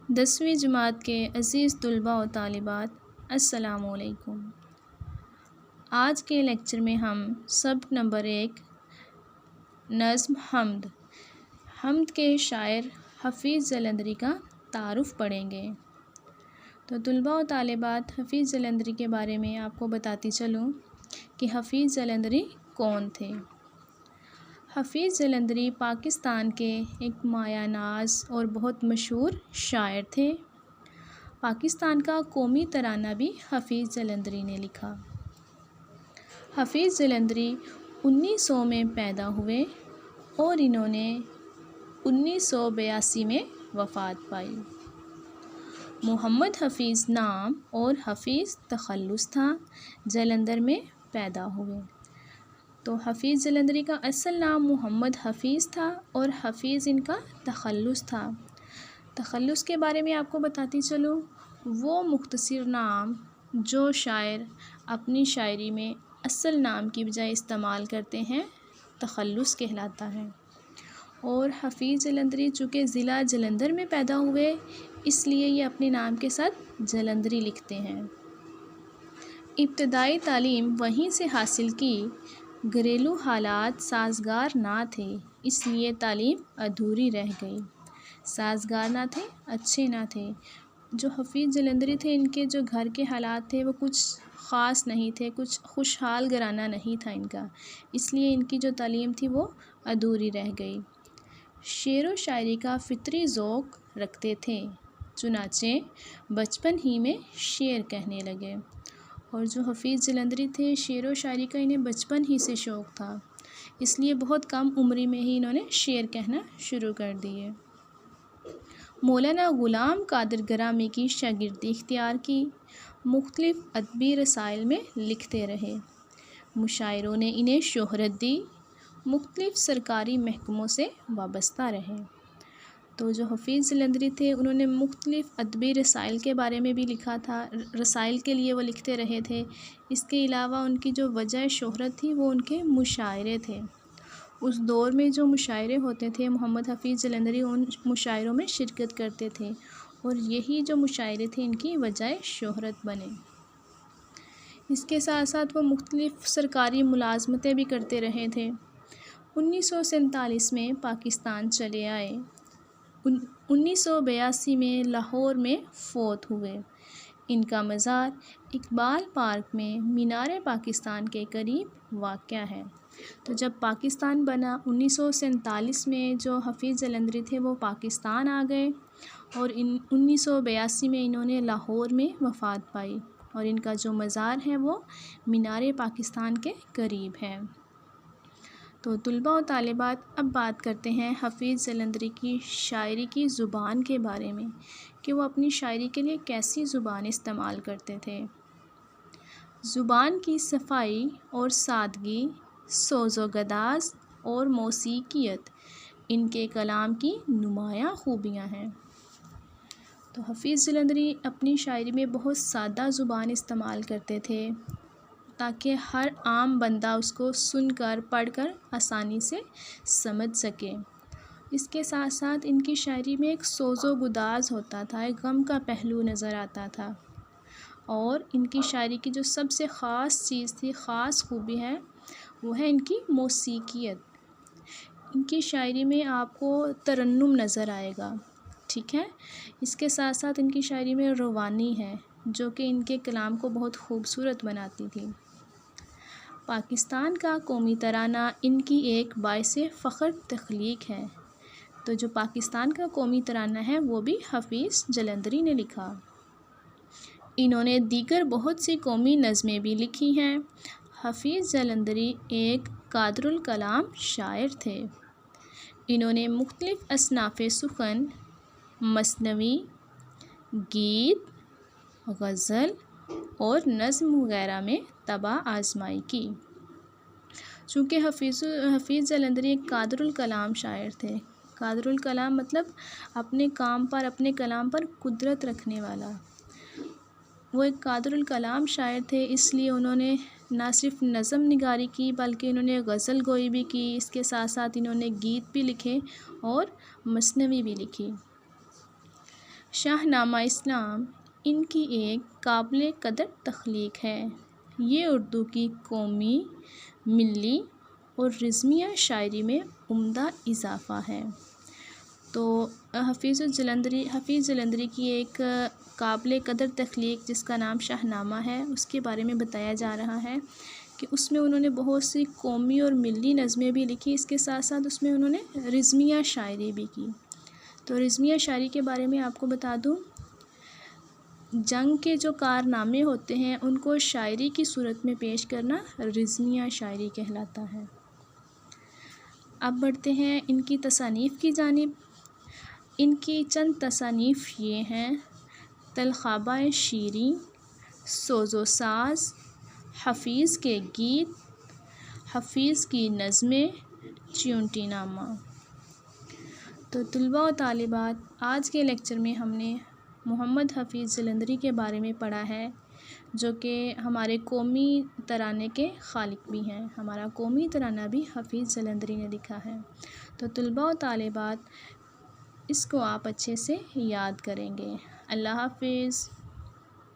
10ویں جماعت کے عزیز طلباء و طالبات، السلام علیکم۔ آج کے لیکچر میں ہم سبق نمبر 1 نظم حمد کے شاعر حفیظ جلندری کا تعارف پڑھیں گے۔ تو طلباء و طالبات، حفیظ جلندری کے بارے میں آپ کو بتاتی چلوں کہ حفیظ جلندری کون تھے۔ حفیظ جلندری پاکستان کے ایک مایہ ناز اور بہت مشہور شاعر تھے۔ پاکستان کا قومی ترانہ بھی حفیظ جلندری نے لکھا۔ حفیظ جلندری 1900 میں پیدا ہوئے اور انہوں نے 1982 میں وفات پائی۔ محمد حفیظ نام اور حفیظ تخلص تھا۔ جلندر میں پیدا ہوئے۔ تو حفیظ جلندری کا اصل نام محمد حفیظ تھا اور حفیظ ان کا تخلص تھا۔ تخلص کے بارے میں آپ کو بتاتی چلوں، وہ مختصر نام جو شاعر اپنی شاعری میں اصل نام کی بجائے استعمال کرتے ہیں تخلص کہلاتا ہے۔ اور حفیظ جلندری چونکہ ضلع جلندر میں پیدا ہوئے اس لیے یہ اپنے نام کے ساتھ جلندری لکھتے ہیں۔ ابتدائی تعلیم وہیں سے حاصل کی۔ گھریلو حالات سازگار نہ تھے اس لیے تعلیم ادھوری رہ گئی۔ سازگار نہ تھے، اچھے نہ تھے۔ جو حفیظ جلندری تھے ان کے جو گھر کے حالات تھے وہ کچھ خاص نہیں تھے، کچھ خوشحال گھرانہ نہیں تھا ان کا، اس لیے ان کی جو تعلیم تھی وہ ادھوری رہ گئی۔ شعر و شاعری کا فطری ذوق رکھتے تھے، چنانچہ بچپن ہی میں شعر کہنے لگے۔ اور جو حفیظ جلندری تھے شعر و شاعری کا انہیں بچپن ہی سے شوق تھا، اس لیے بہت کم عمری میں ہی انہوں نے شعر کہنا شروع کر دیے۔ مولانا غلام قادر گرامی کی شاگردی اختیار کی۔ مختلف ادبی رسائل میں لکھتے رہے۔ مشاعروں نے انہیں شہرت دی۔ مختلف سرکاری محکموں سے وابستہ رہے۔ تو جو حفیظ جلندری تھے انہوں نے مختلف ادبی رسائل کے بارے میں بھی لکھا تھا، رسائل کے لیے وہ لکھتے رہے تھے۔ اس کے علاوہ ان کی جو وجہ شہرت تھی وہ ان کے مشاعرے تھے۔ اس دور میں جو مشاعرے ہوتے تھے محمد حفیظ جلندری ان مشاعروں میں شرکت کرتے تھے اور یہی جو مشاعرے تھے ان کی وجہ شہرت بنے۔ اس کے ساتھ ساتھ وہ مختلف سرکاری ملازمتیں بھی کرتے رہے تھے۔ 1947 میں پاکستان چلے آئے۔ 1982 میں لاہور میں فوت ہوئے۔ ان کا مزار اقبال پارک میں مینار پاکستان کے قریب واقع ہے۔ تو جب پاکستان بنا 1947 میں جو حفیظ جلندری تھے وہ پاکستان آ گئے اور 1982 میں انہوں نے لاہور میں وفات پائی اور ان کا جو مزار ہے وہ مینار پاکستان کے قریب ہے۔ تو طلباء و طالبات اب بات کرتے ہیں حفیظ جلندری کی شاعری کی زبان کے بارے میں کہ وہ اپنی شاعری کے لیے کیسی زبان استعمال کرتے تھے۔ زبان کی صفائی اور سادگی، سوز و گداز اور موسیقیت ان کے کلام کی نمایاں خوبیاں ہیں۔ تو حفیظ جلندری اپنی شاعری میں بہت سادہ زبان استعمال کرتے تھے تاکہ ہر عام بندہ اس کو سن کر پڑھ کر آسانی سے سمجھ سکے۔ اس کے ساتھ ساتھ ان کی شاعری میں ایک سوز و گداز ہوتا تھا، ایک غم کا پہلو نظر آتا تھا۔ اور ان کی شاعری کی جو سب سے خاص چیز تھی، خاص خوبی ہے، وہ ہے ان کی موسیقیت۔ ان کی شاعری میں آپ کو ترنم نظر آئے گا، ٹھیک ہے۔ اس کے ساتھ ساتھ ان کی شاعری میں روانی ہے جو کہ ان کے کلام کو بہت خوبصورت بناتی تھی۔ پاکستان کا قومی ترانہ ان کی ایک باعث فخر تخلیق ہے۔ تو جو پاکستان کا قومی ترانہ ہے وہ بھی حفیظ جلندری نے لکھا۔ انہوں نے دیگر بہت سی قومی نظمیں بھی لکھی ہیں۔ حفیظ جلندری ایک قادر الکلام شاعر تھے۔ انہوں نے مختلف اصناف سخن، مثنوی، گیت، غزل اور نظم وغیرہ میں طبع آزمائی کی۔ چونکہ حفیظ جلندری ایک قادر الکلام شاعر تھے۔ قادر الکلام مطلب اپنے کام پر، اپنے کلام پر قدرت رکھنے والا۔ وہ ایک قادر الکلام شاعر تھے، اس لیے انہوں نے نہ صرف نظم نگاری کی بلکہ انہوں نے غزل گوئی بھی کی۔ اس کے ساتھ ساتھ انہوں نے گیت بھی لکھے اور مثنوی بھی لکھی۔ شاہ نامہ اسلام ان کی ایک قابل قدر تخلیق ہے۔ یہ اردو کی قومی، ملی اور رزمیہ شاعری میں عمدہ اضافہ ہے۔ تو حفیظ جلندری کی ایک قابل قدر تخلیق جس کا نام شاہ نامہ ہے، اس کے بارے میں بتایا جا رہا ہے کہ اس میں انہوں نے بہت سی قومی اور ملی نظمیں بھی لکھی، اس کے ساتھ ساتھ اس میں انہوں نے رزمیہ شاعری بھی کی۔ تو رزمیہ شاعری کے بارے میں آپ کو بتا دوں، جنگ کے جو کارنامے ہوتے ہیں ان کو شاعری کی صورت میں پیش کرنا رزمیہ شاعری کہلاتا ہے۔ اب بڑھتے ہیں ان کی تصانیف کی جانب۔ ان کی چند تصانیف یہ ہیں: طلخابہ شیریں، سوز و ساز، حفیظ کے گیت، حفیظ کی نظمیں، چیونٹی نامہ۔ تو طلباء و طالبات، آج کے لیکچر میں ہم نے محمد حفیظ جلندری کے بارے میں پڑھا ہے، جو کہ ہمارے قومی ترانے کے خالق بھی ہیں۔ ہمارا قومی ترانہ بھی حفیظ جلندری نے لکھا ہے۔ تو طلباء و طالبات، اس کو آپ اچھے سے یاد کریں گے۔ اللہ حافظ۔